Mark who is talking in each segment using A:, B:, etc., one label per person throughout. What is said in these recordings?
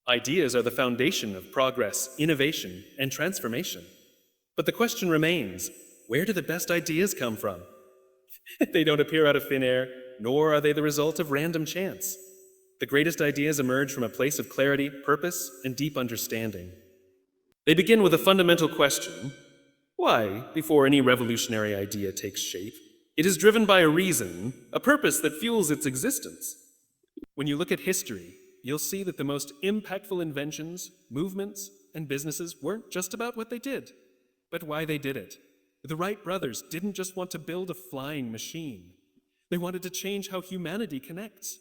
A: Ideas are the foundation of progress, innovation, and transformation. But the question remains, where do the best ideas come from? They don't appear out of thin air, nor are they the result of random chance. The greatest ideas emerge from a place of clarity, purpose, and deep understanding. They begin with a fundamental question: why, before any revolutionary idea takes shape? It is driven by a reason, a purpose that fuels its existence. When you look at history, you'll see that the most impactful inventions, movements, and businesses weren't just about what they did, but why they did it. The Wright brothers didn't just want to build a flying machine. They wanted to change how humanity connects.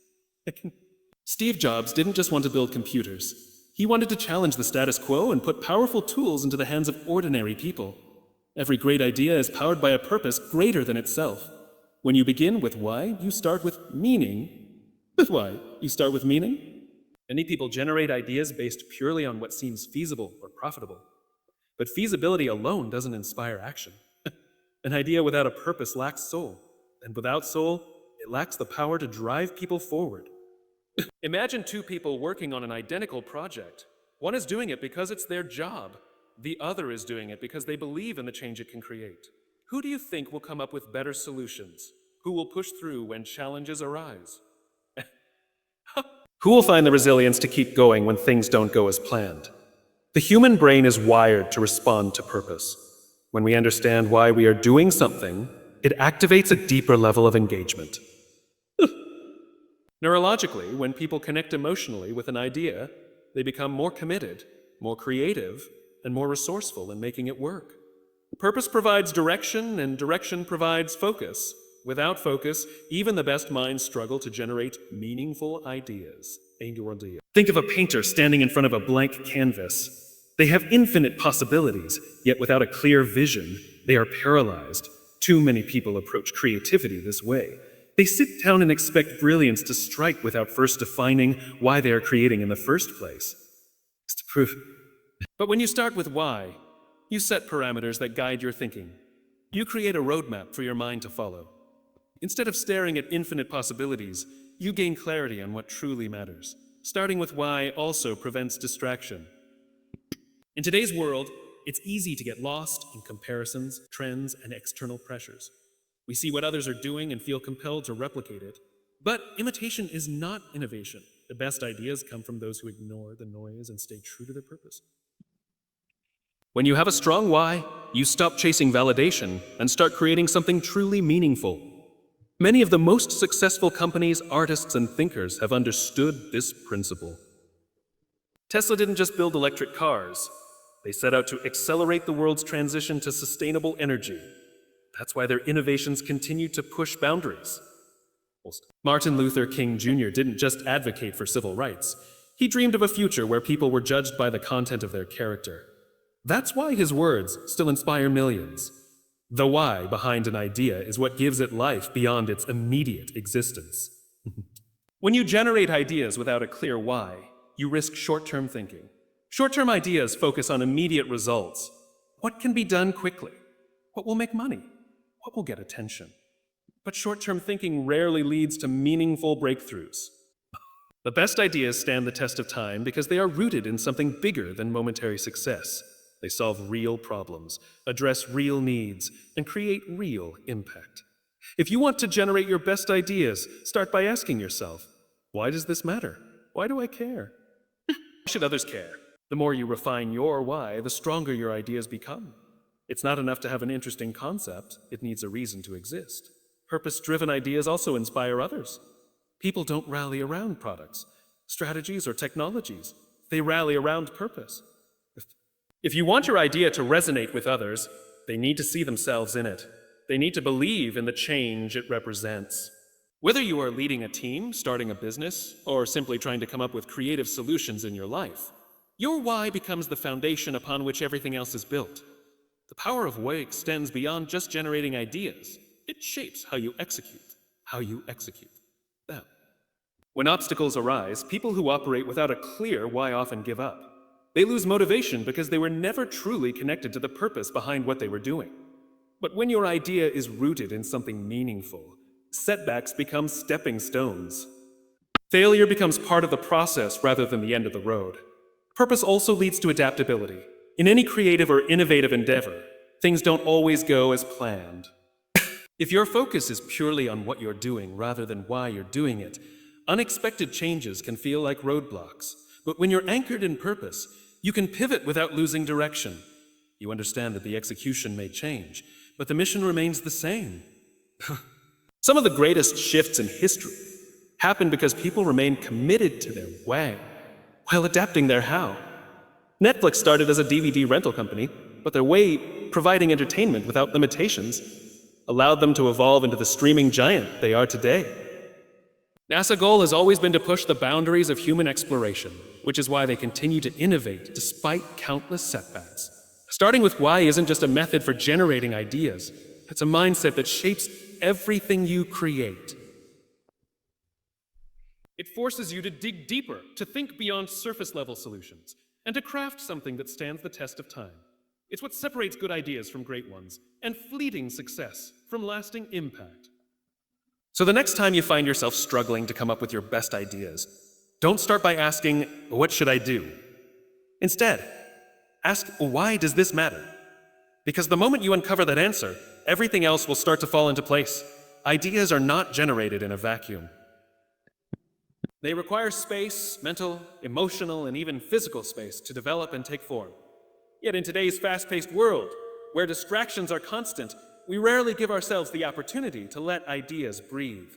A: Steve Jobs didn't just want to build computers. He wanted to challenge the status quo and put powerful tools into the hands of ordinary people. Every great idea is powered by a purpose greater than itself. When you begin with why, you start with meaning. With why, you start with meaning. Many people generate ideas based purely on what seems feasible or profitable. But feasibility alone doesn't inspire action. An idea without a purpose lacks soul, and without soul, it lacks the power to drive people forward. Imagine two people working on an identical project. One is doing it because it's their job. The other is doing it because they believe in the change it can create. Who do you think will come up with better solutions? Who will push through when challenges arise? Who will find the resilience to keep going when things don't go as planned? The human brain is wired to respond to purpose. When we understand why we are doing something, it activates a deeper level of engagement. Neurologically, when people connect emotionally with an idea, they become more committed, more creative, and more resourceful in making it work. Purpose provides direction, and direction provides focus. Without focus, even the best minds struggle to generate meaningful ideas. Think of a painter standing in front of a blank canvas. They have infinite possibilities, yet without a clear vision, they are paralyzed. Too many people approach creativity this way. They sit down and expect brilliance to strike without first defining why they are creating in the first place. It's the proof. But when you start with why, you set parameters that guide your thinking. You create a roadmap for your mind to follow. Instead of staring at infinite possibilities, you gain clarity on what truly matters. Starting with why also prevents distraction. In today's world, it's easy to get lost in comparisons, trends, and external pressures. We see what others are doing and feel compelled to replicate it. But imitation is not innovation. The best ideas come from those who ignore the noise and stay true to their purpose. When you have a strong why, you stop chasing validation and start creating something truly meaningful. Many of the most successful companies, artists, and thinkers have understood this principle. Tesla didn't just build electric cars. They set out to accelerate the world's transition to sustainable energy. That's why their innovations continue to push boundaries. Martin Luther King Jr. didn't just advocate for civil rights. He dreamed of a future where people were judged by the content of their character. That's why his words still inspire millions. The why behind an idea is what gives it life beyond its immediate existence. When you generate ideas without a clear why, you risk short-term thinking. Short-term ideas focus on immediate results. What can be done quickly? What will make money? What will get attention? But short-term thinking rarely leads to meaningful breakthroughs. The best ideas stand the test of time because they are rooted in something bigger than momentary success. They solve real problems, address real needs, and create real impact. If you want to generate your best ideas, start by asking yourself, why does this matter? Why do I care? Why should others care? The more you refine your why, the stronger your ideas become. It's not enough to have an interesting concept, it needs a reason to exist. Purpose-driven ideas also inspire others. People don't rally around products, strategies, or technologies. They rally around purpose. If you want your idea to resonate with others, they need to see themselves in it. They need to believe in the change it represents. Whether you are leading a team, starting a business, or simply trying to come up with creative solutions in your life, your why becomes the foundation upon which everything else is built. The power of why extends beyond just generating ideas. It shapes how you execute them. When obstacles arise, people who operate without a clear why often give up. They lose motivation because they were never truly connected to the purpose behind what they were doing. But when your idea is rooted in something meaningful, setbacks become stepping stones. Failure becomes part of the process rather than the end of the road. Purpose also leads to adaptability. In any creative or innovative endeavor, things don't always go as planned. If your focus is purely on what you're doing rather than why you're doing it, unexpected changes can feel like roadblocks. But when you're anchored in purpose, you can pivot without losing direction. You understand that the execution may change, but the mission remains the same. Some of the greatest shifts in history happen because people remain committed to their way while adapting their how. Netflix started as a DVD rental company, but their way, providing entertainment without limitations, allowed them to evolve into the streaming giant they are today. NASA's goal has always been to push the boundaries of human exploration, which is why they continue to innovate despite countless setbacks. Starting with why isn't just a method for generating ideas, it's a mindset that shapes everything you create. It forces you to dig deeper, to think beyond surface-level solutions, and to craft something that stands the test of time. It's what separates good ideas from great ones, and fleeting success from lasting impact. So the next time you find yourself struggling to come up with your best ideas, don't start by asking, "What should I do?" Instead, ask, "Why does this matter?" Because the moment you uncover that answer, everything else will start to fall into place. Ideas are not generated in a vacuum. They require space, mental, emotional, and even physical space to develop and take form. Yet in today's fast-paced world, where distractions are constant, we rarely give ourselves the opportunity to let ideas breathe.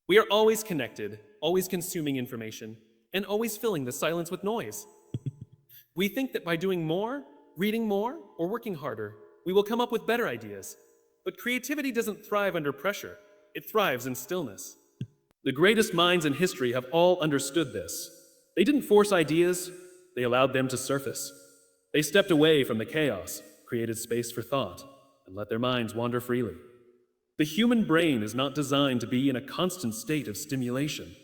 A: We are always connected, always consuming information, and always filling the silence with noise. We think that by doing more, reading more, or working harder, we will come up with better ideas. But creativity doesn't thrive under pressure. It thrives in stillness. The greatest minds in history have all understood this. They didn't force ideas, they allowed them to surface. They stepped away from the chaos, created space for thought, and let their minds wander freely. The human brain is not designed to be in a constant state of stimulation.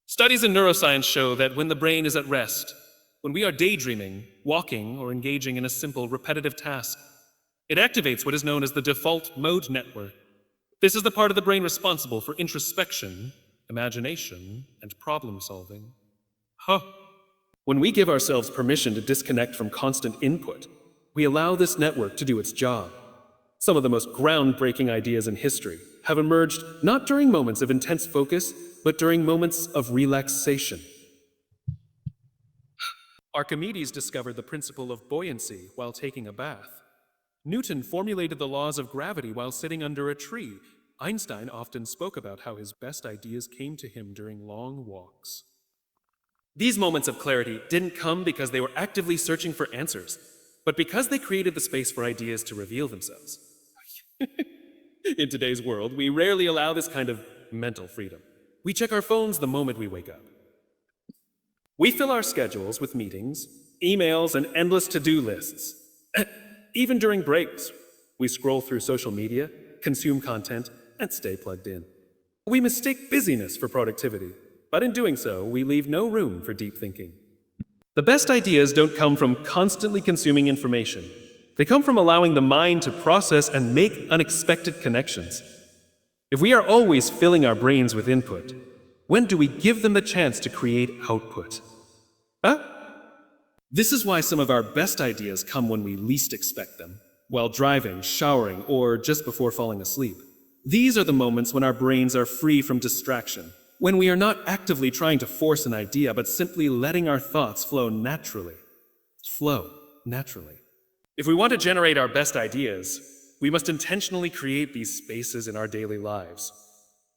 A: Studies in neuroscience show that when the brain is at rest, when we are daydreaming, walking, or engaging in a simple, repetitive task, it activates what is known as the default mode network. This is the part of the brain responsible for introspection, imagination, and problem solving. When we give ourselves permission to disconnect from constant input, we allow this network to do its job. Some of the most groundbreaking ideas in history have emerged not during moments of intense focus, but during moments of relaxation. Archimedes discovered the principle of buoyancy while taking a bath. Newton formulated the laws of gravity while sitting under a tree. Einstein often spoke about how his best ideas came to him during long walks. These moments of clarity didn't come because they were actively searching for answers, but because they created the space for ideas to reveal themselves. In today's world, we rarely allow this kind of mental freedom. We check our phones the moment we wake up. We fill our schedules with meetings, emails, and endless to-do lists. Even during breaks, we scroll through social media, consume content, and stay plugged in. We mistake busyness for productivity, but in doing so, we leave no room for deep thinking. The best ideas don't come from constantly consuming information. They come from allowing the mind to process and make unexpected connections. If we are always filling our brains with input, when do we give them the chance to create output? This is why some of our best ideas come when we least expect them, while driving, showering, or just before falling asleep. These are the moments when our brains are free from distraction, when we are not actively trying to force an idea, but simply letting our thoughts flow naturally. If we want to generate our best ideas, we must intentionally create these spaces in our daily lives.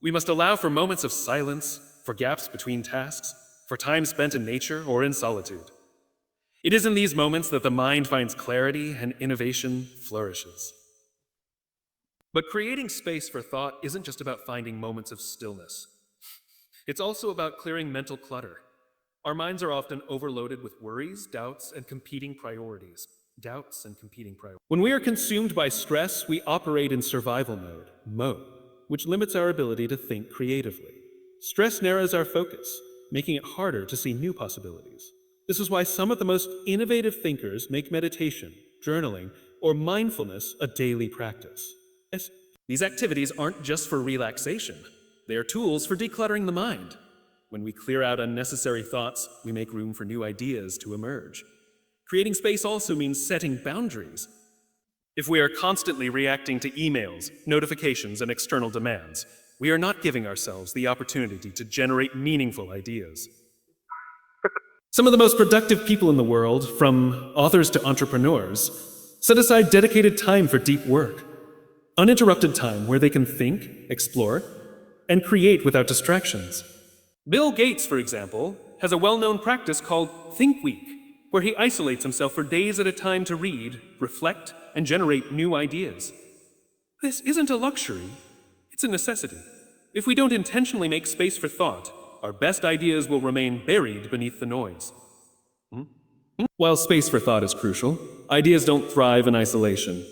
A: We must allow for moments of silence, for gaps between tasks, for time spent in nature or in solitude. It is in these moments that the mind finds clarity and innovation flourishes. But creating space for thought isn't just about finding moments of stillness. It's also about clearing mental clutter. Our minds are often overloaded with worries, doubts, and competing priorities. When we are consumed by stress, we operate in survival mode, which limits our ability to think creatively. Stress narrows our focus, making it harder to see new possibilities. This is why some of the most innovative thinkers make meditation, journaling, or mindfulness a daily practice. These activities aren't just for relaxation. They are tools for decluttering the mind. When we clear out unnecessary thoughts, we make room for new ideas to emerge. Creating space also means setting boundaries. If we are constantly reacting to emails, notifications, and external demands, we are not giving ourselves the opportunity to generate meaningful ideas. Some of the most productive people in the world, from authors to entrepreneurs, set aside dedicated time for deep work. Uninterrupted time where they can think, explore, and create without distractions. Bill Gates, for example, has a well-known practice called Think Week, where he isolates himself for days at a time to read, reflect, and generate new ideas. This isn't a luxury, it's a necessity. If we don't intentionally make space for thought, our best ideas will remain buried beneath the noise. While space for thought is crucial, ideas don't thrive in isolation.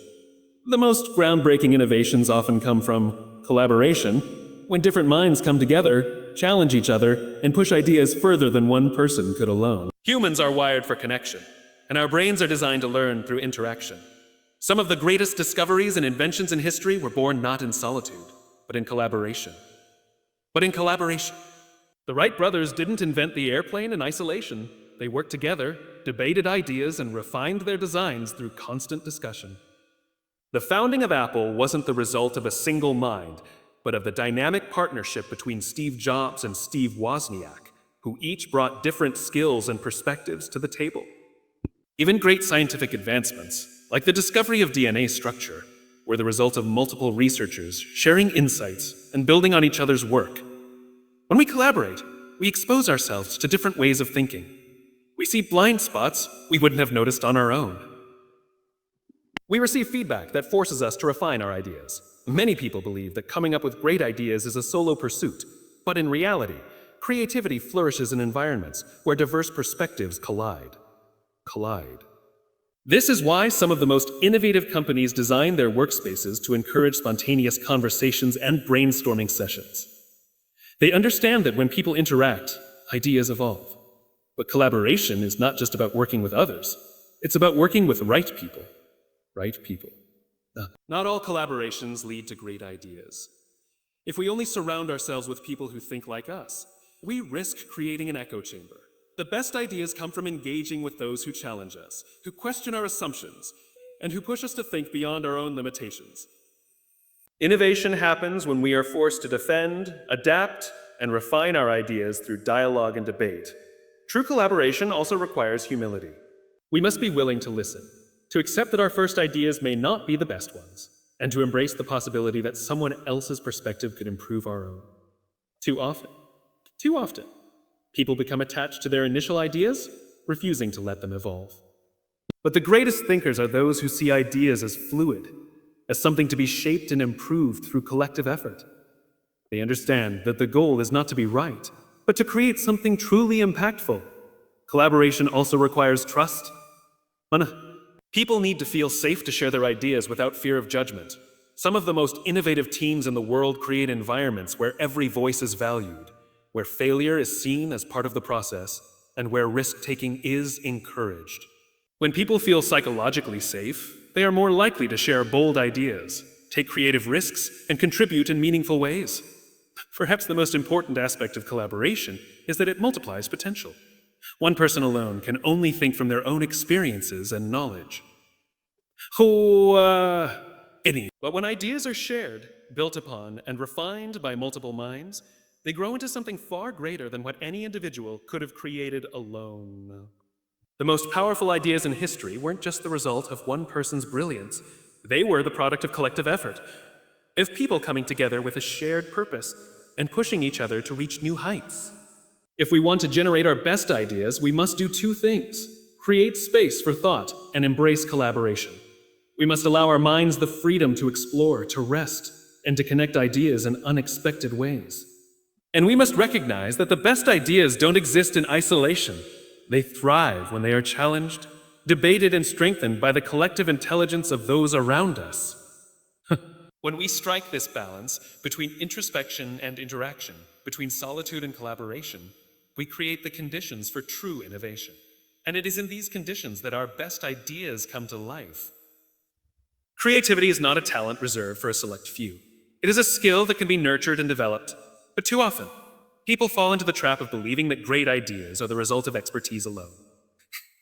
A: The most groundbreaking innovations often come from collaboration, when different minds come together, challenge each other, and push ideas further than one person could alone. Humans are wired for connection, and our brains are designed to learn through interaction. Some of the greatest discoveries and inventions in history were born not in solitude, but in collaboration. The Wright brothers didn't invent the airplane in isolation. They worked together, debated ideas, and refined their designs through constant discussion. The founding of Apple wasn't the result of a single mind, but of the dynamic partnership between Steve Jobs and Steve Wozniak, who each brought different skills and perspectives to the table. Even great scientific advancements, like the discovery of DNA structure, were the result of multiple researchers sharing insights and building on each other's work. When we collaborate, we expose ourselves to different ways of thinking. We see blind spots we wouldn't have noticed on our own. We receive feedback that forces us to refine our ideas. Many people believe that coming up with great ideas is a solo pursuit, but in reality, creativity flourishes in environments where diverse perspectives collide. This is why some of the most innovative companies design their workspaces to encourage spontaneous conversations and brainstorming sessions. They understand that when people interact, ideas evolve. But collaboration is not just about working with others. It's about working with right people. Not all collaborations lead to great ideas. If we only surround ourselves with people who think like us, we risk creating an echo chamber. The best ideas come from engaging with those who challenge us, who question our assumptions, and who push us to think beyond our own limitations. Innovation happens when we are forced to defend, adapt, and refine our ideas through dialogue and debate. True collaboration also requires humility. We must be willing to listen, to accept that our first ideas may not be the best ones, and to embrace the possibility that someone else's perspective could improve our own. Too often, people become attached to their initial ideas, refusing to let them evolve. But the greatest thinkers are those who see ideas as fluid, as something to be shaped and improved through collective effort. They understand that the goal is not to be right, but to create something truly impactful. Collaboration also requires trust. People need to feel safe to share their ideas without fear of judgment. Some of the most innovative teams in the world create environments where every voice is valued, where failure is seen as part of the process, and where risk-taking is encouraged. When people feel psychologically safe, they are more likely to share bold ideas, take creative risks, and contribute in meaningful ways. Perhaps the most important aspect of collaboration is that it multiplies potential. One person alone can only think from their own experiences and knowledge. But when ideas are shared, built upon, and refined by multiple minds, they grow into something far greater than what any individual could have created alone. The most powerful ideas in history weren't just the result of one person's brilliance. They were the product of collective effort, of people coming together with a shared purpose and pushing each other to reach new heights. If we want to generate our best ideas, we must do two things: create space for thought and embrace collaboration. We must allow our minds the freedom to explore, to rest, and to connect ideas in unexpected ways. And we must recognize that the best ideas don't exist in isolation. They thrive when they are challenged, debated, and strengthened by the collective intelligence of those around us. When we strike this balance between introspection and interaction, between solitude and collaboration, we create the conditions for true innovation. And it is in these conditions that our best ideas come to life. Creativity is not a talent reserved for a select few. It is a skill that can be nurtured and developed, but too often, People fall into the trap of believing that great ideas are the result of expertise alone.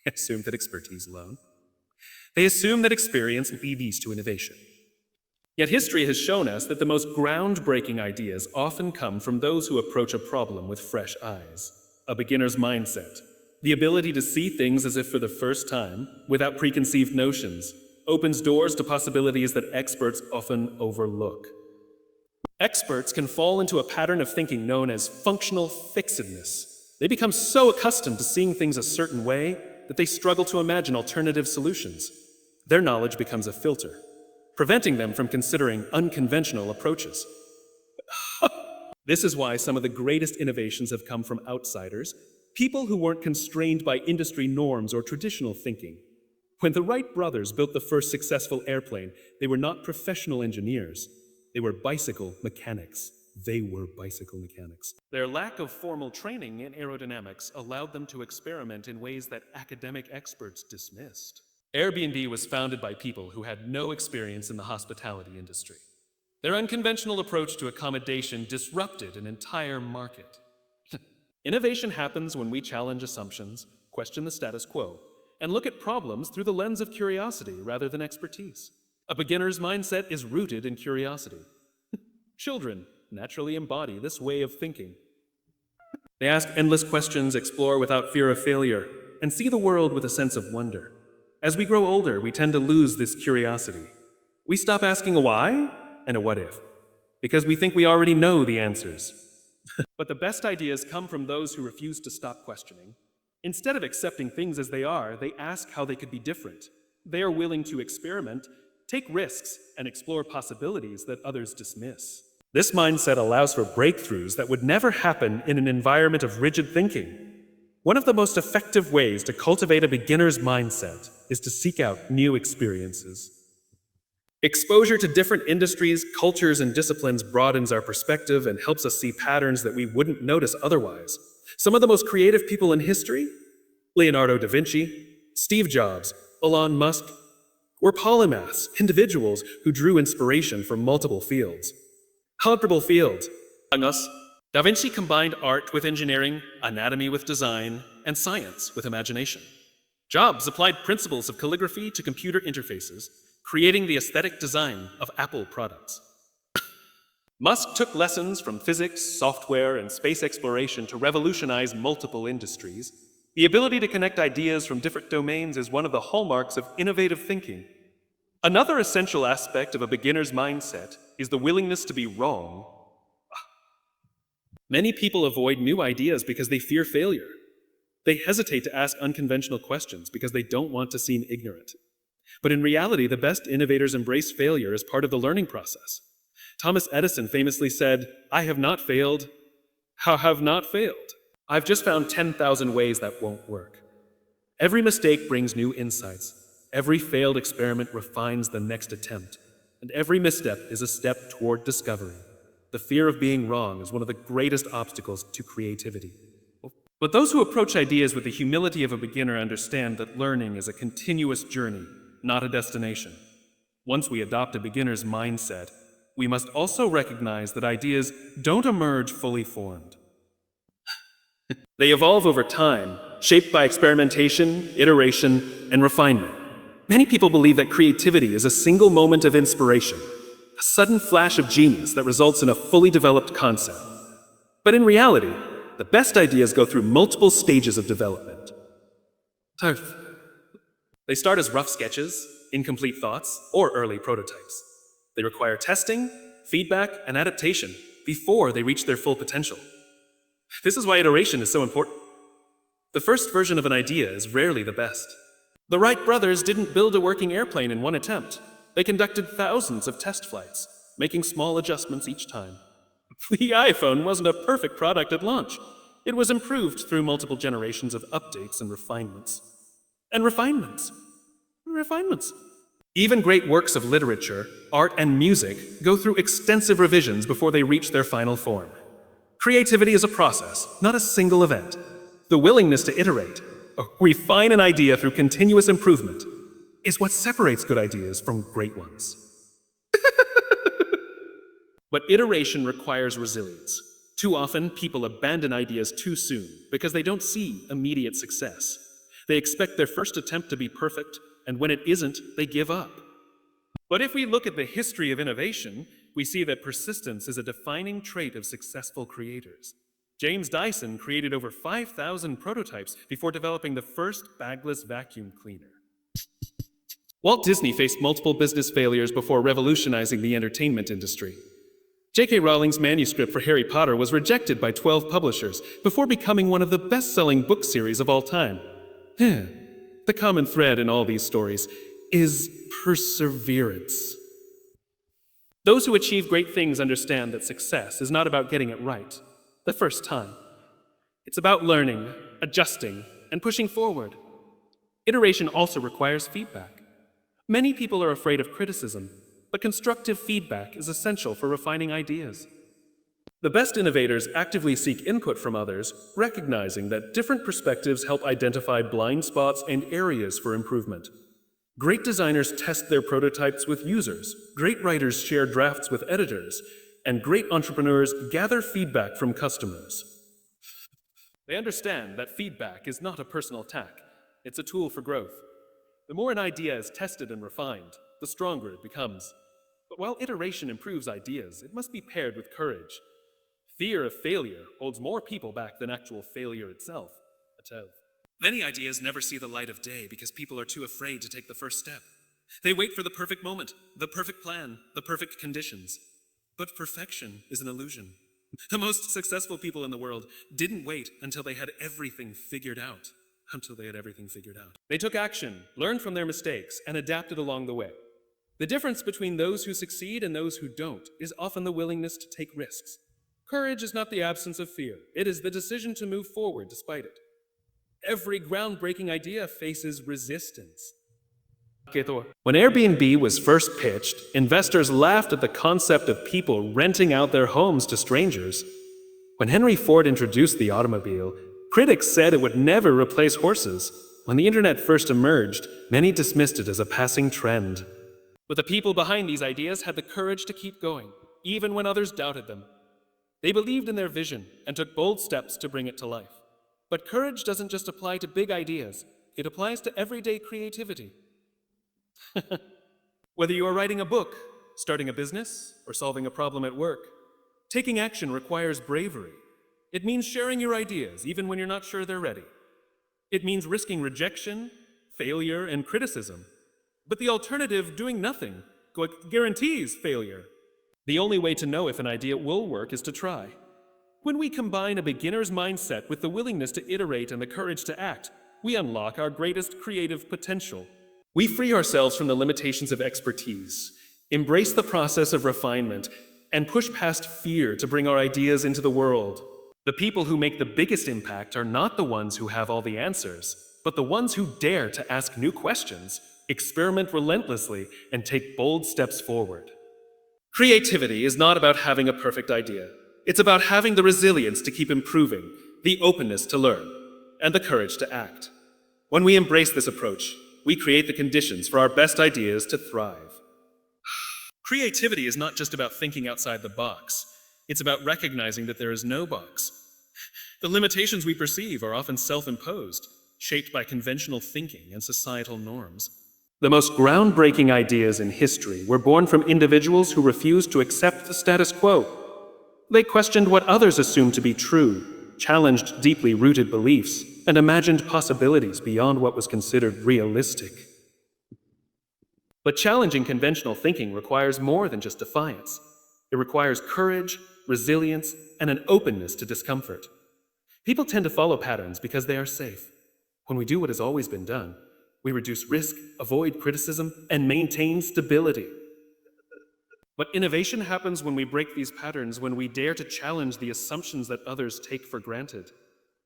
A: Assume that expertise alone. They assume that experience leads to innovation. Yet history has shown us that the most groundbreaking ideas often come from those who approach a problem with fresh eyes, a beginner's mindset, the ability to see things as if for the first time, without preconceived notions, opens doors to possibilities that experts often overlook. Experts can fall into a pattern of thinking known as functional fixedness. They become so accustomed to seeing things a certain way that they struggle to imagine alternative solutions. Their knowledge becomes a filter, preventing them from considering unconventional approaches. This is why some of the greatest innovations have come from outsiders, people who weren't constrained by industry norms or traditional thinking. When the Wright brothers built the first successful airplane, they were not professional engineers. They were bicycle mechanics. Their lack of formal training in aerodynamics allowed them to experiment in ways that academic experts dismissed. Airbnb was founded by people who had no experience in the hospitality industry. Their unconventional approach to accommodation disrupted an entire market. Innovation happens when we challenge assumptions, question the status quo, and look at problems through the lens of curiosity rather than expertise. A beginner's mindset is rooted in curiosity. Children naturally embody this way of thinking. They ask endless questions, explore without fear of failure, and see the world with a sense of wonder. As we grow older, we tend to lose this curiosity. We stop asking a why and a what if, because we think we already know the answers. But the best ideas come from those who refuse to stop questioning. Instead of accepting things as they are, they ask how they could be different. They are willing to experiment, take risks, and explore possibilities that others dismiss. This mindset allows for breakthroughs that would never happen in an environment of rigid thinking. One of the most effective ways to cultivate a beginner's mindset is to seek out new experiences. Exposure to different industries, cultures, and disciplines broadens our perspective and helps us see patterns that we wouldn't notice otherwise. Some of the most creative people in history, Leonardo da Vinci, Steve Jobs, Elon Musk, were polymaths, individuals who drew inspiration from multiple fields. Da Vinci combined art with engineering, anatomy with design, and science with imagination. Jobs applied principles of calligraphy to computer interfaces, creating the aesthetic design of Apple products. Musk took lessons from physics, software, and space exploration to revolutionize multiple industries. The ability to connect ideas from different domains is one of the hallmarks of innovative thinking. Another essential aspect of a beginner's mindset is the willingness to be wrong. Many people avoid new ideas because they fear failure. They hesitate to ask unconventional questions because they don't want to seem ignorant. But in reality, the best innovators embrace failure as part of the learning process. Thomas Edison famously said, "I have not failed. I have not failed. I've just found 10,000 ways that won't work." Every mistake brings new insights. Every failed experiment refines the next attempt. And every misstep is a step toward discovery. The fear of being wrong is one of the greatest obstacles to creativity. But those who approach ideas with the humility of a beginner understand that learning is a continuous journey, not a destination. Once we adopt a beginner's mindset, we must also recognize that ideas don't emerge fully formed. They evolve over time, shaped by experimentation, iteration, and refinement. Many people believe that creativity is a single moment of inspiration, a sudden flash of genius that results in a fully developed concept. But in reality, the best ideas go through multiple stages of development. They start as rough sketches, incomplete thoughts, or early prototypes. They require testing, feedback, and adaptation before they reach their full potential. This is why iteration is so important. The first version of an idea is rarely the best. The Wright brothers didn't build a working airplane in one attempt. They conducted thousands of test flights, making small adjustments each time. The iPhone wasn't a perfect product at launch. It was improved through multiple generations of updates and refinements. And refinements. Even great works of literature, art, and music go through extensive revisions before they reach their final form. Creativity is a process, not a single event. The willingness to iterate, or refine an idea through continuous improvement, is what separates good ideas from great ones. But iteration requires resilience. Too often, people abandon ideas too soon because they don't see immediate success. They expect their first attempt to be perfect, and when it isn't, they give up. But if we look at the history of innovation, we see that persistence is a defining trait of successful creators. James Dyson created over 5,000 prototypes before developing the first bagless vacuum cleaner. Walt Disney faced multiple business failures before revolutionizing the entertainment industry. J.K. Rowling's manuscript for Harry Potter was rejected by 12 publishers before becoming one of the best-selling book series of all time. The common thread in all these stories is perseverance. Those who achieve great things understand that success is not about getting it right the first time. It's about learning, adjusting, and pushing forward. Iteration also requires feedback. Many people are afraid of criticism, but constructive feedback is essential for refining ideas. The best innovators actively seek input from others, recognizing that different perspectives help identify blind spots and areas for improvement. Great designers test their prototypes with users, great writers share drafts with editors, and great entrepreneurs gather feedback from customers. They understand that feedback is not a personal attack, it's a tool for growth. The more an idea is tested and refined, the stronger it becomes. But while iteration improves ideas, it must be paired with courage. Fear of failure holds more people back than actual failure itself. Many ideas never see the light of day because people are too afraid to take the first step. They wait for the perfect moment, the perfect plan, the perfect conditions. But perfection is an illusion. The most successful people in the world didn't wait until they had everything figured out. They took action, learned from their mistakes, and adapted along the way. The difference between those who succeed and those who don't is often the willingness to take risks. Courage is not the absence of fear. It is the decision to move forward despite it. Every groundbreaking idea faces resistance. When Airbnb was first pitched, investors laughed at the concept of people renting out their homes to strangers. When Henry Ford introduced the automobile, critics said it would never replace horses. When the internet first emerged, many dismissed it as a passing trend. But the people behind these ideas had the courage to keep going, even when others doubted them. They believed in their vision and took bold steps to bring it to life. But courage doesn't just apply to big ideas, it applies to everyday creativity. Whether you are writing a book, starting a business, or solving a problem at work, taking action requires bravery. It means sharing your ideas even when you're not sure they're ready. It means risking rejection, failure, and criticism. But the alternative, doing nothing, guarantees failure. The only way to know if an idea will work is to try. When we combine a beginner's mindset with the willingness to iterate and the courage to act, we unlock our greatest creative potential. We free ourselves from the limitations of expertise, embrace the process of refinement, and push past fear to bring our ideas into the world. The people who make the biggest impact are not the ones who have all the answers, but the ones who dare to ask new questions, experiment relentlessly, and take bold steps forward. Creativity is not about having a perfect idea. It's about having the resilience to keep improving, the openness to learn, and the courage to act. When we embrace this approach, we create the conditions for our best ideas to thrive. Creativity is not just about thinking outside the box. It's about recognizing that there is no box. The limitations we perceive are often self-imposed, shaped by conventional thinking and societal norms. The most groundbreaking ideas in history were born from individuals who refused to accept the status quo. They questioned what others assumed to be true, challenged deeply rooted beliefs, and imagined possibilities beyond what was considered realistic. But challenging conventional thinking requires more than just defiance. It requires courage, resilience, and an openness to discomfort. People tend to follow patterns because they are safe. When we do what has always been done, we reduce risk, avoid criticism, and maintain stability. But innovation happens when we break these patterns, when we dare to challenge the assumptions that others take for granted.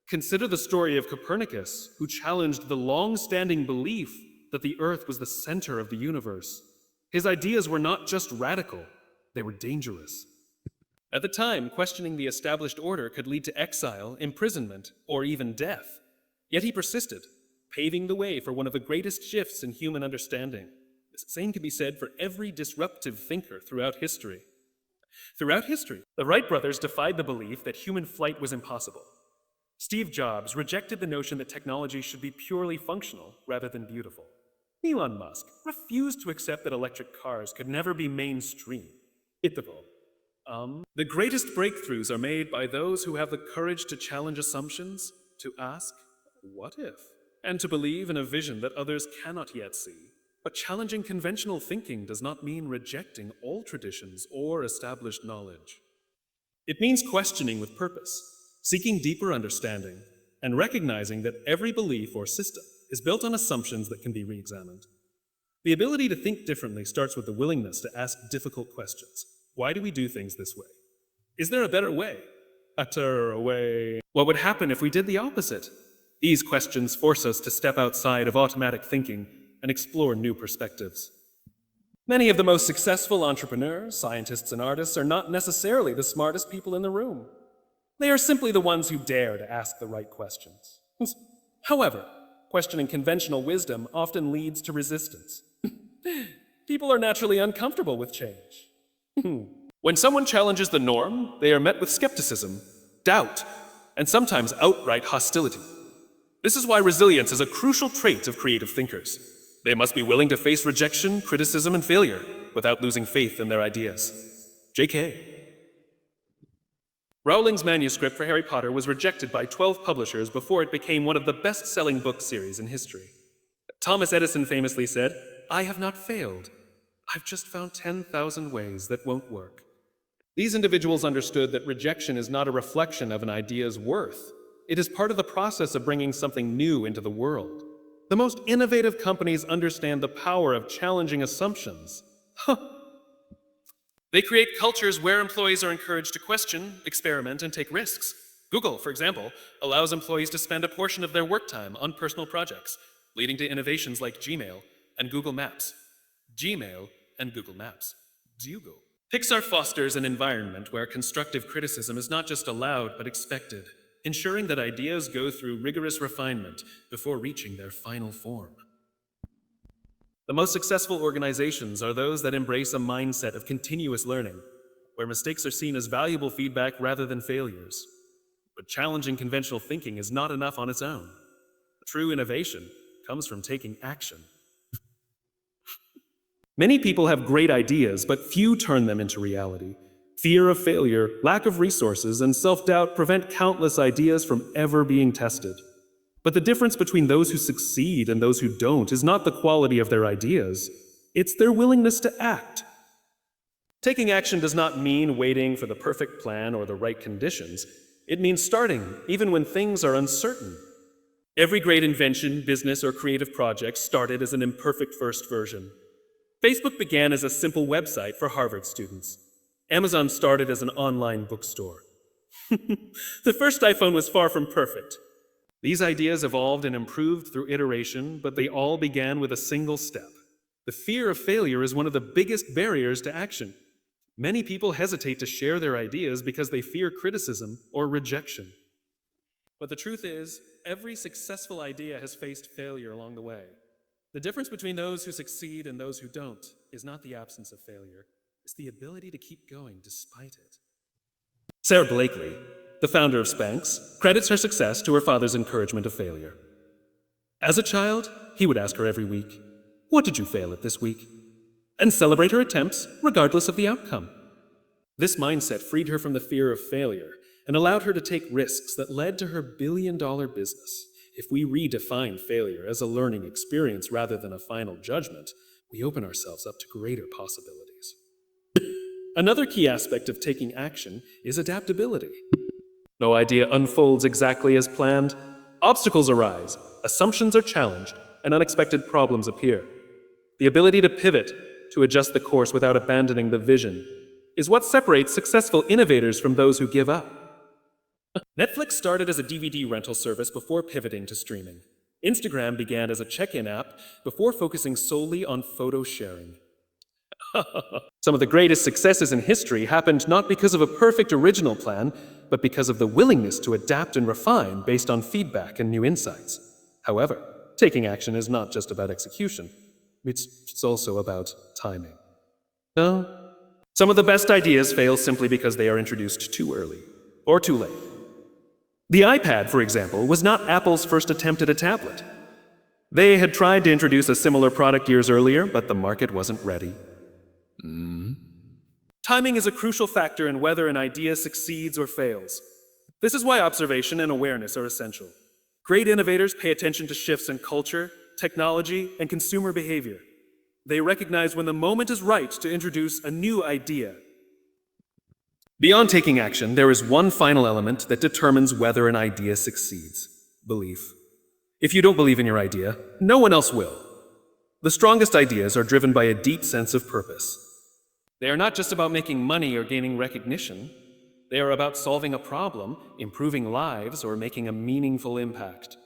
A: Consider the story of Copernicus, who challenged the long-standing belief that the Earth was the center of the universe. His ideas were not just radical, they were dangerous. At the time, questioning the established order could lead to exile, imprisonment, or even death. Yet he persisted, paving the way for one of the greatest shifts in human understanding. The same can be said for every disruptive thinker throughout history. Throughout history, The Wright brothers defied the belief that human flight was impossible. Steve Jobs rejected the notion that technology should be purely functional rather than beautiful. Elon Musk refused to accept that electric cars could never be mainstream. The greatest breakthroughs are made by those who have the courage to challenge assumptions, to ask, what if? And to believe in a vision that others cannot yet see. But challenging conventional thinking does not mean rejecting all traditions or established knowledge. It means questioning with purpose, seeking deeper understanding, and recognizing that every belief or system is built on assumptions that can be re-examined. The ability to think differently starts with the willingness to ask difficult questions. Why do we do things this way? Is there a better way? Way. What would happen if we did the opposite? These questions force us to step outside of automatic thinking and explore new perspectives. Many of the most successful entrepreneurs, scientists, and artists are not necessarily the smartest people in the room. They are simply the ones who dare to ask the right questions. However, questioning conventional wisdom often leads to resistance. People are naturally uncomfortable with change. When someone challenges the norm, they are met with skepticism, doubt, and sometimes outright hostility. This is why resilience is a crucial trait of creative thinkers. They must be willing to face rejection, criticism, and failure without losing faith in their ideas. J.K. Rowling's manuscript for Harry Potter was rejected by 12 publishers before it became one of the best-selling book series in history. Thomas Edison famously said, "I have not failed. I've just found 10,000 ways that won't work." These individuals understood that rejection is not a reflection of an idea's worth. It is part of the process of bringing something new into the world. The most innovative companies understand the power of challenging assumptions. They create cultures where employees are encouraged to question, experiment, and take risks. Google, for example, allows employees to spend a portion of their work time on personal projects, leading to innovations like Gmail and Google Maps. Gmail and Google Maps. Google. Pixar fosters an environment where constructive criticism is not just allowed but expected, ensuring that ideas go through rigorous refinement before reaching their final form. The most successful organizations are those that embrace a mindset of continuous learning, where mistakes are seen as valuable feedback rather than failures. But challenging conventional thinking is not enough on its own. True innovation comes from taking action. Many people have great ideas, but few turn them into reality. Fear of failure, lack of resources, and self-doubt prevent countless ideas from ever being tested. But the difference between those who succeed and those who don't is not the quality of their ideas, it's their willingness to act. Taking action does not mean waiting for the perfect plan or the right conditions. It means starting, even when things are uncertain. Every great invention, business, or creative project started as an imperfect first version. Facebook began as a simple website for Harvard students. Amazon started as an online bookstore. The first iPhone was far from perfect. These ideas evolved and improved through iteration, but they all began with a single step. The fear of failure is one of the biggest barriers to action. Many people hesitate to share their ideas because they fear criticism or rejection. But the truth is, every successful idea has faced failure along the way. The difference between those who succeed and those who don't is not the absence of failure, it's the ability to keep going despite it. Sarah Blakely, the founder of Spanx, credits her success to her father's encouragement of failure. As a child, he would ask her every week, "What did you fail at this week?" and celebrate her attempts regardless of the outcome. This mindset freed her from the fear of failure and allowed her to take risks that led to her billion-dollar business. If we redefine failure as a learning experience rather than a final judgment, we open ourselves up to greater possibilities. Another key aspect of taking action is adaptability. No idea unfolds exactly as planned. Obstacles arise, assumptions are challenged, and unexpected problems appear. The ability to pivot, to adjust the course without abandoning the vision, is what separates successful innovators from those who give up. Netflix started as a DVD rental service before pivoting to streaming. Instagram began as a check-in app before focusing solely on photo sharing. Some of the greatest successes in history happened not because of a perfect original plan, but because of the willingness to adapt and refine based on feedback and new insights. However, taking action is not just about execution. It's also about timing. No, Some of the best ideas fail simply because they are introduced too early or too late. The iPad, for example, was not Apple's first attempt at a tablet. They had tried to introduce a similar product years earlier, but the market wasn't ready. Timing is a crucial factor in whether an idea succeeds or fails. This is why observation and awareness are essential. Great innovators pay attention to shifts in culture, technology, and consumer behavior. They recognize when the moment is right to introduce a new idea. Beyond taking action, there is one final element that determines whether an idea succeeds: belief. If you don't believe in your idea, no one else will. The strongest ideas are driven by a deep sense of purpose. They are not just about making money or gaining recognition. They are about solving a problem, improving lives, or making a meaningful impact.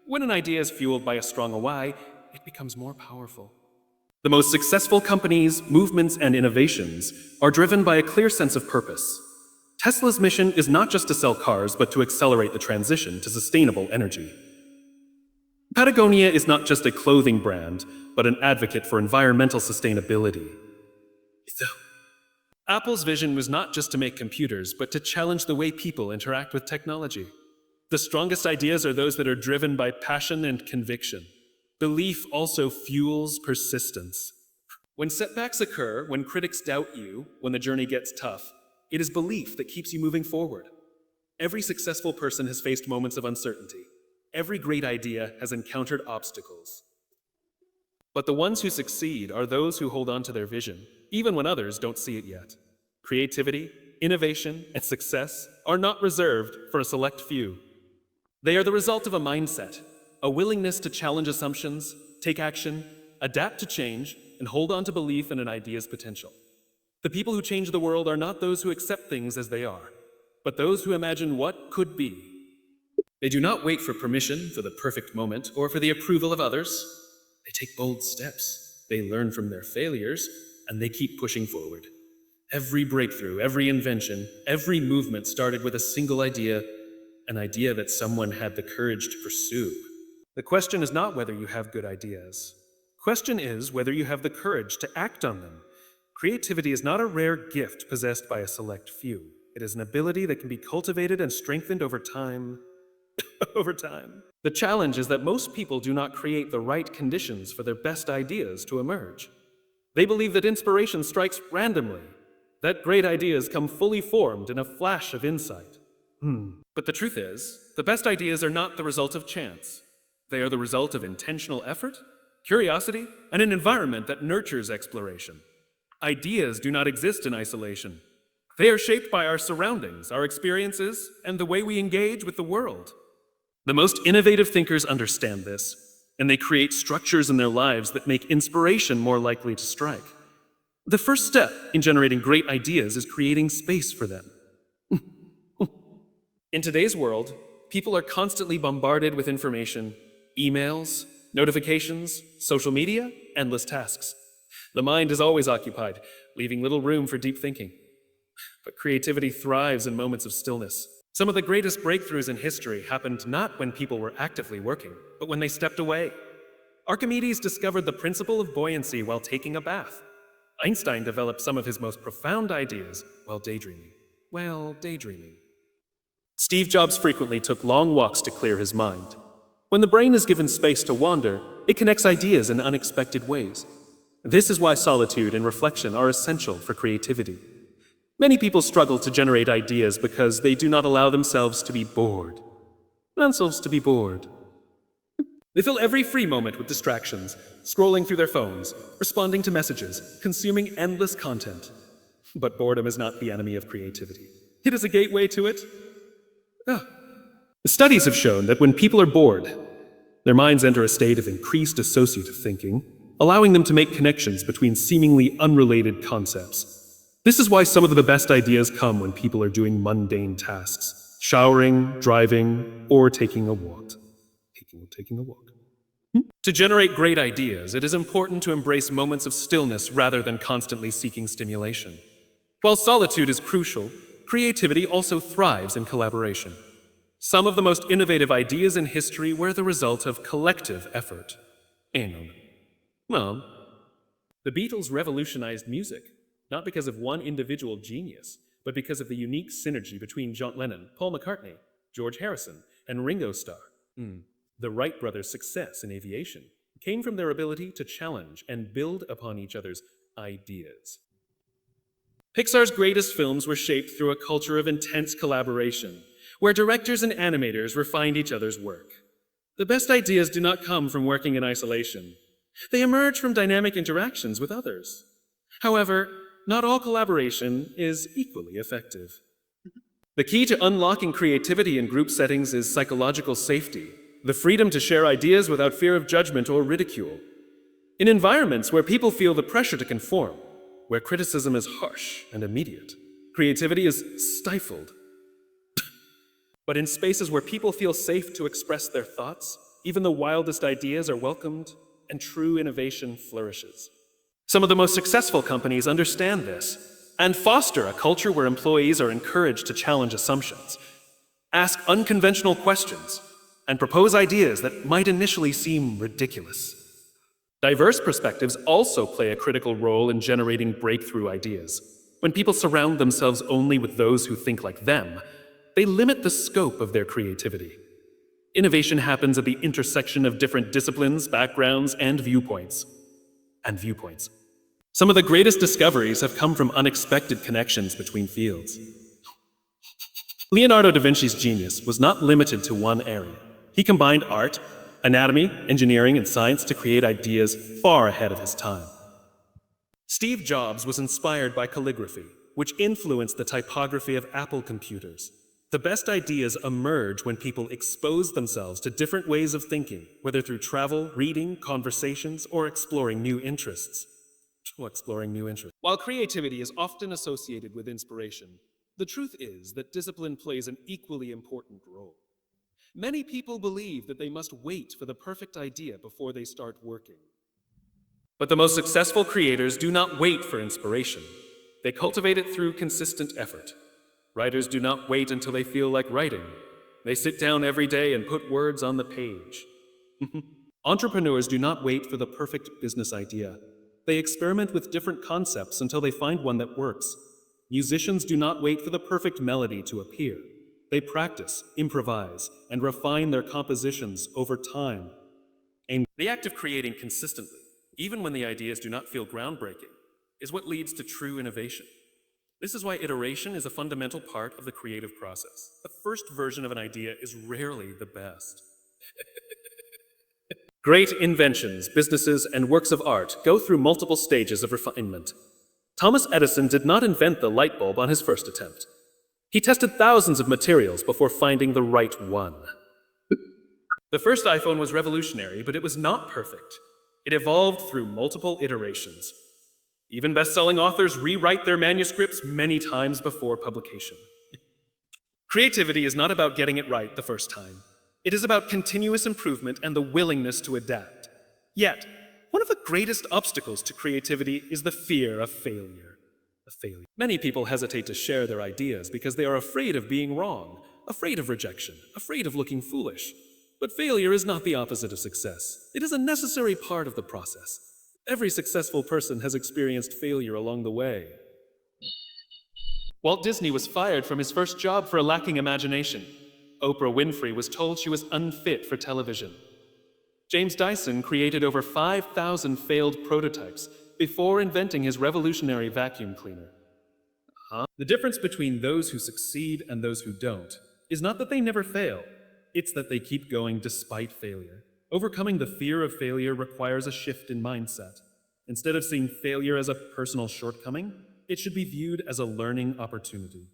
A: When an idea is fueled by a strong why, it becomes more powerful. The most successful companies, movements, and innovations are driven by a clear sense of purpose. Tesla's mission is not just to sell cars, but to accelerate the transition to sustainable energy. Patagonia is not just a clothing brand, but an advocate for environmental sustainability. Apple's vision was not just to make computers, but to challenge the way people interact with technology. The strongest ideas are those that are driven by passion and conviction. Belief also fuels persistence. When setbacks occur, when critics doubt you, when the journey gets tough, it is belief that keeps you moving forward. Every successful person has faced moments of uncertainty. Every great idea has encountered obstacles. But the ones who succeed are those who hold on to their vision, even when others don't see it yet. Creativity, innovation, and success are not reserved for a select few. They are the result of a mindset, a willingness to challenge assumptions, take action, adapt to change, and hold on to belief in an idea's potential. The people who change the world are not those who accept things as they are, but those who imagine what could be. They do not wait for permission, for the perfect moment, or for the approval of others. They take bold steps. They learn from their failures, and they keep pushing forward. Every breakthrough, every invention, every movement started with a single idea, an idea that someone had the courage to pursue. The question is not whether you have good ideas. The question is whether you have the courage to act on them. Creativity is not a rare gift possessed by a select few. It is an ability that can be cultivated and strengthened over time. The challenge is that most people do not create the right conditions for their best ideas to emerge. They believe that inspiration strikes randomly, that great ideas come fully formed in a flash of insight. But the truth is, the best ideas are not the result of chance. They are the result of intentional effort, curiosity, and an environment that nurtures exploration. Ideas do not exist in isolation. They are shaped by our surroundings, our experiences, and the way we engage with the world. The most innovative thinkers understand this, and they create structures in their lives that make inspiration more likely to strike. The first step in generating great ideas is creating space for them. In today's world, people are constantly bombarded with information, emails, notifications, social media, endless tasks. The mind is always occupied, leaving little room for deep thinking. But creativity thrives in moments of stillness. Some of the greatest breakthroughs in history happened not when people were actively working, but when they stepped away. Archimedes discovered the principle of buoyancy while taking a bath. Einstein developed some of his most profound ideas while daydreaming. Steve Jobs frequently took long walks to clear his mind. When the brain is given space to wander, it connects ideas in unexpected ways. This is why solitude and reflection are essential for creativity. Many people struggle to generate ideas because they do not allow themselves to be bored. They fill every free moment with distractions, scrolling through their phones, responding to messages, consuming endless content. But boredom is not the enemy of creativity. It is a gateway to it. Studies have shown that when people are bored, their minds enter a state of increased associative thinking, allowing them to make connections between seemingly unrelated concepts. This is why some of the best ideas come when people are doing mundane tasks, showering, driving, or taking a walk. To generate great ideas, it is important to embrace moments of stillness rather than constantly seeking stimulation. While solitude is crucial, creativity also thrives in collaboration. Some of the most innovative ideas in history were the result of collective effort. The Beatles revolutionized music. not because of one individual genius, but because of the unique synergy between John Lennon, Paul McCartney, George Harrison, and Ringo Starr. The Wright brothers' success in aviation came from their ability to challenge and build upon each other's ideas. Pixar's greatest films were shaped through a culture of intense collaboration, where directors and animators refined each other's work. The best ideas do not come from working in isolation. They emerge from dynamic interactions with others. However, not all collaboration is equally effective. The key to unlocking creativity in group settings is psychological safety, the freedom to share ideas without fear of judgment or ridicule. In environments where people feel the pressure to conform, where criticism is harsh and immediate, creativity is stifled. But in spaces where people feel safe to express their thoughts, even the wildest ideas are welcomed and true innovation flourishes. Some of the most successful companies understand this and foster a culture where employees are encouraged to challenge assumptions, ask unconventional questions, and propose ideas that might initially seem ridiculous. Diverse perspectives also play a critical role in generating breakthrough ideas. When people surround themselves only with those who think like them, they limit the scope of their creativity. Innovation happens at the intersection of different disciplines, backgrounds, and viewpoints. Some of the greatest discoveries have come from unexpected connections between fields. Leonardo da Vinci's genius was not limited to one area. He combined art, anatomy, engineering, and science to create ideas far ahead of his time. Steve Jobs was inspired by calligraphy, which influenced the typography of Apple computers. The best ideas emerge when people expose themselves to different ways of thinking, whether through travel, reading, conversations, or exploring new interests. While creativity is often associated with inspiration, the truth is that discipline plays an equally important role. Many people believe that they must wait for the perfect idea before they start working. But the most successful creators do not wait for inspiration. They cultivate it through consistent effort. Writers do not wait until they feel like writing. They sit down every day and put words on the page. Entrepreneurs do not wait for the perfect business idea. They experiment with different concepts until they find one that works. Musicians do not wait for the perfect melody to appear. They practice, improvise, and refine their compositions over time. And the act of creating consistently, even when the ideas do not feel groundbreaking, is what leads to true innovation. This is why iteration is a fundamental part of the creative process. The first version of an idea is rarely the best. Great inventions, businesses, and works of art go through multiple stages of refinement. Thomas Edison did not invent the light bulb on his first attempt. He tested thousands of materials before finding the right one. The first iPhone was revolutionary, but it was not perfect. It evolved through multiple iterations. Even best-selling authors rewrite their manuscripts many times before publication. Creativity is not about getting it right the first time. It is about continuous improvement and the willingness to adapt. Yet, one of the greatest obstacles to creativity is the fear of failure. Many people hesitate to share their ideas because they are afraid of being wrong, afraid of rejection, afraid of looking foolish. But failure is not the opposite of success. It is a necessary part of the process. Every successful person has experienced failure along the way. Walt Disney was fired from his first job for lacking imagination. Oprah Winfrey was told she was unfit for television. James Dyson created over 5,000 failed prototypes before inventing his revolutionary vacuum cleaner. The difference between those who succeed and those who don't is not that they never fail, it's that they keep going despite failure. Overcoming the fear of failure requires a shift in mindset. Instead of seeing failure as a personal shortcoming, it should be viewed as a learning opportunity.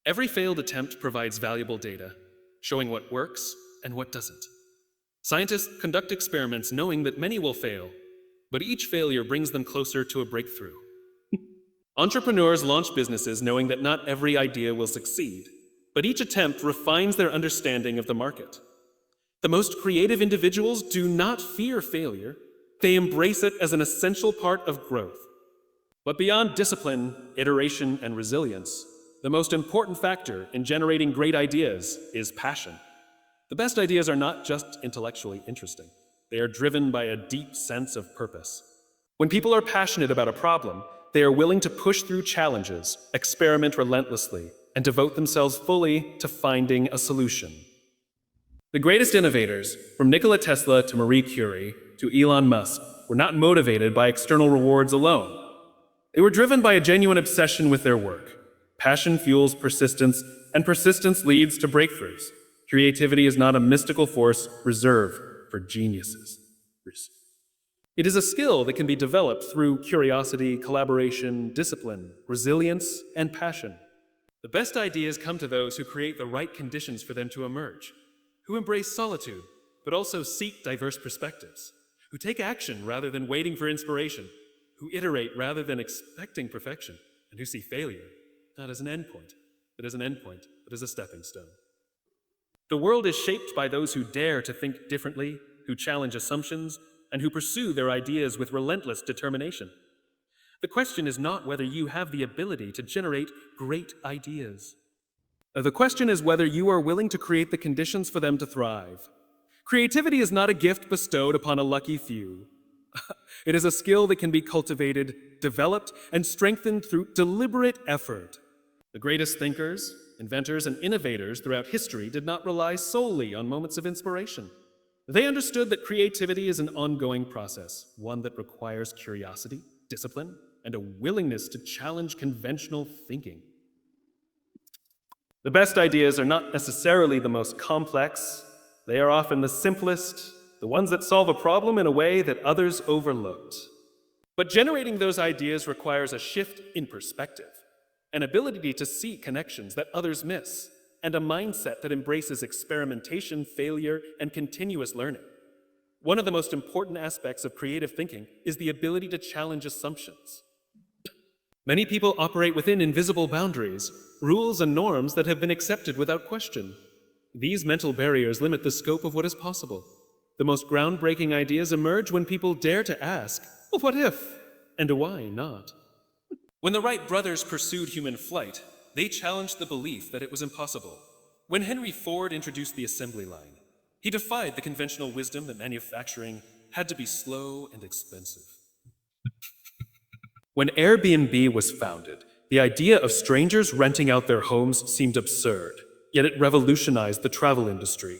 A: Every failed attempt provides valuable data, showing what works and what doesn't. Scientists conduct experiments knowing that many will fail, but each failure brings them closer to a breakthrough. Entrepreneurs launch businesses knowing that not every idea will succeed, but each attempt refines their understanding of the market. The most creative individuals do not fear failure. They embrace it as an essential part of growth. But beyond discipline, iteration, and resilience, the most important factor in generating great ideas is passion. The best ideas are not just intellectually interesting. They are driven by a deep sense of purpose. When people are passionate about a problem, They are willing to push through challenges, experiment relentlessly, and devote themselves fully to finding a solution. The greatest innovators, from Nikola Tesla to Marie Curie to Elon Musk, were not motivated by external rewards alone. They were driven by a genuine obsession with their work. Passion fuels persistence, and persistence leads to breakthroughs. Creativity is not a mystical force reserved for geniuses. It is a skill that can be developed through curiosity, collaboration, discipline, resilience, and passion. The best ideas come to those who create the right conditions for them to emerge, who embrace solitude, but also seek diverse perspectives, who take action rather than waiting for inspiration, who iterate rather than expecting perfection, and who see failure not as an endpoint, but as an endpoint, but as a stepping stone. The world is shaped by those who dare to think differently, who challenge assumptions, and who pursue their ideas with relentless determination. The question is not whether you have the ability to generate great ideas. The question is whether you are willing to create the conditions for them to thrive. Creativity is not a gift bestowed upon a lucky few. It is a skill that can be cultivated, developed, and strengthened through deliberate effort. The greatest thinkers, inventors, and innovators throughout history did not rely solely on moments of inspiration. They understood that creativity is an ongoing process, one that requires curiosity, discipline, and a willingness to challenge conventional thinking. The best ideas are not necessarily the most complex. They are often the simplest, the ones that solve a problem in a way that others overlooked. But generating those ideas requires a shift in perspective, an ability to see connections that others miss, and a mindset that embraces experimentation, failure, and continuous learning. One of the most important aspects of creative thinking is the ability to challenge assumptions. Many people operate within invisible boundaries, rules and norms that have been accepted without question. These mental barriers limit the scope of what is possible. The most groundbreaking ideas emerge when people dare to ask, well, what if? And why not? When the Wright brothers pursued human flight, they challenged the belief that it was impossible. When Henry Ford introduced the assembly line, he defied the conventional wisdom that manufacturing had to be slow and expensive. When Airbnb was founded, the idea of strangers renting out their homes seemed absurd, yet it revolutionized the travel industry.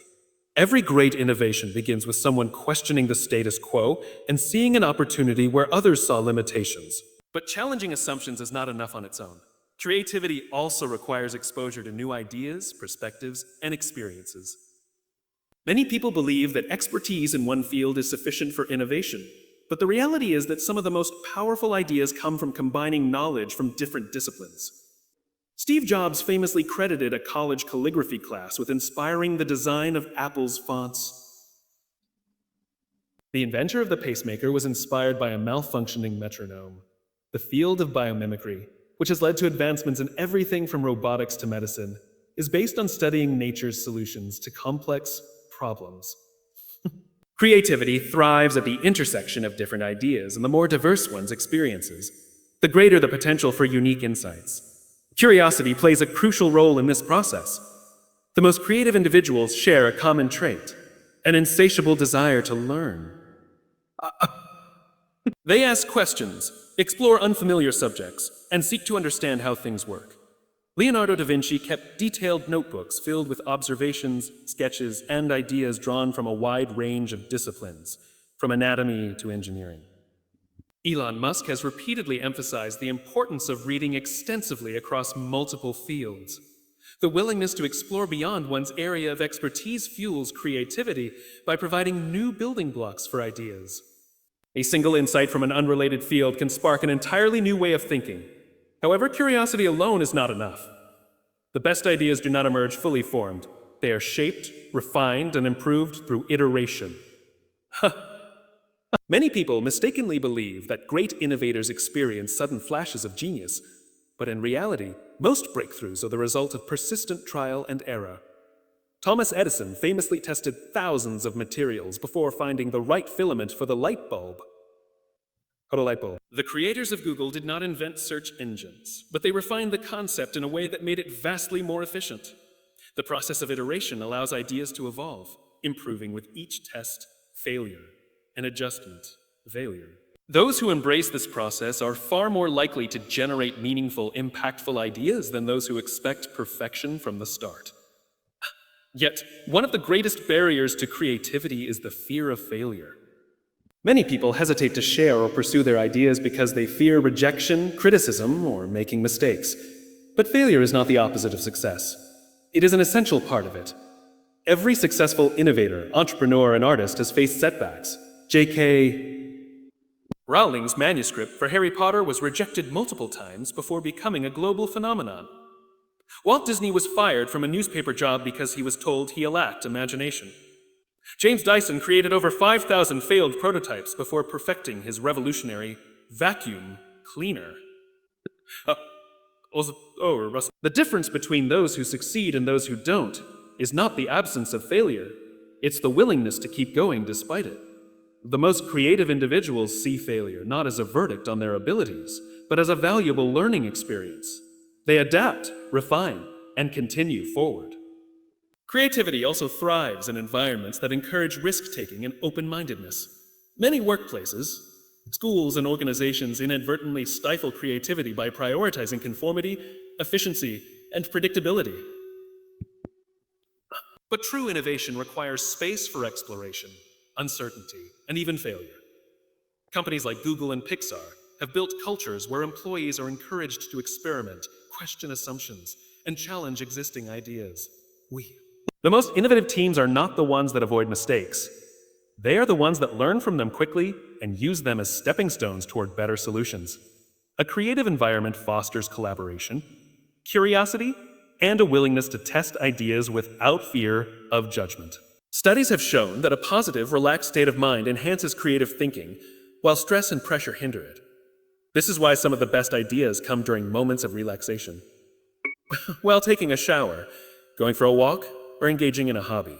A: Every great innovation begins with someone questioning the status quo and seeing an opportunity where others saw limitations. But challenging assumptions is not enough on its own. Creativity also requires exposure to new ideas, perspectives, and experiences. Many people believe that expertise in one field is sufficient for innovation, but the reality is that some of the most powerful ideas come from combining knowledge from different disciplines. Steve Jobs famously credited a college calligraphy class with inspiring the design of Apple's fonts. The inventor of the pacemaker was inspired by a malfunctioning metronome. The field of biomimicry, which has led to advancements in everything from robotics to medicine, is based on studying nature's solutions to complex problems. Creativity thrives at the intersection of different ideas, and the more diverse one's experiences, the greater the potential for unique insights. Curiosity plays a crucial role in this process. The most creative individuals share a common trait, an insatiable desire to learn. They ask questions, explore unfamiliar subjects, and seek to understand how things work. Leonardo da Vinci kept detailed notebooks filled with observations, sketches, and ideas drawn from a wide range of disciplines, from anatomy to engineering. Elon Musk has repeatedly emphasized the importance of reading extensively across multiple fields. The willingness to explore beyond one's area of expertise fuels creativity by providing new building blocks for ideas. A single insight from an unrelated field can spark an entirely new way of thinking. However, curiosity alone is not enough. The best ideas do not emerge fully formed. They are shaped, refined, and improved through iteration. Many people mistakenly believe that great innovators experience sudden flashes of genius, but in reality, most breakthroughs are the result of persistent trial and error. Thomas Edison famously tested thousands of materials before finding the right filament for the light bulb. The creators of Google did not invent search engines, but they refined the concept in a way that made it vastly more efficient. The process of iteration allows ideas to evolve, improving with each test, failure, and adjustment, failure. Those who embrace this process are far more likely to generate meaningful, impactful ideas than those who expect perfection from the start. Yet, one of the greatest barriers to creativity is the fear of failure. Many people hesitate to share or pursue their ideas because they fear rejection, criticism, or making mistakes. But failure is not the opposite of success. It is an essential part of it. Every successful innovator, entrepreneur, and artist has faced setbacks. J.K. Rowling's manuscript for Harry Potter was rejected multiple times before becoming a global phenomenon. Walt Disney was fired from a newspaper job because he was told he lacked imagination. James Dyson created over 5,000 failed prototypes before perfecting his revolutionary vacuum cleaner. The difference between those who succeed and those who don't is not the absence of failure, it's the willingness to keep going despite it. The most creative individuals see failure not as a verdict on their abilities, but as a valuable learning experience. They adapt, refine, and continue forward. Creativity also thrives in environments that encourage risk-taking and open-mindedness. Many workplaces, schools, and organizations inadvertently stifle creativity by prioritizing conformity, efficiency, and predictability. But true innovation requires space for exploration, uncertainty, and even failure. Companies like Google and Pixar have built cultures where employees are encouraged to experiment, question assumptions, and challenge existing ideas. The most innovative teams are not the ones that avoid mistakes. They are the ones that learn from them quickly and use them as stepping stones toward better solutions. A creative environment fosters collaboration, curiosity, and a willingness to test ideas without fear of judgment. Studies have shown that a positive, relaxed state of mind enhances creative thinking, while stress and pressure hinder it. This is why some of the best ideas come during moments of relaxation. While taking a shower, going for a walk, or engaging in a hobby.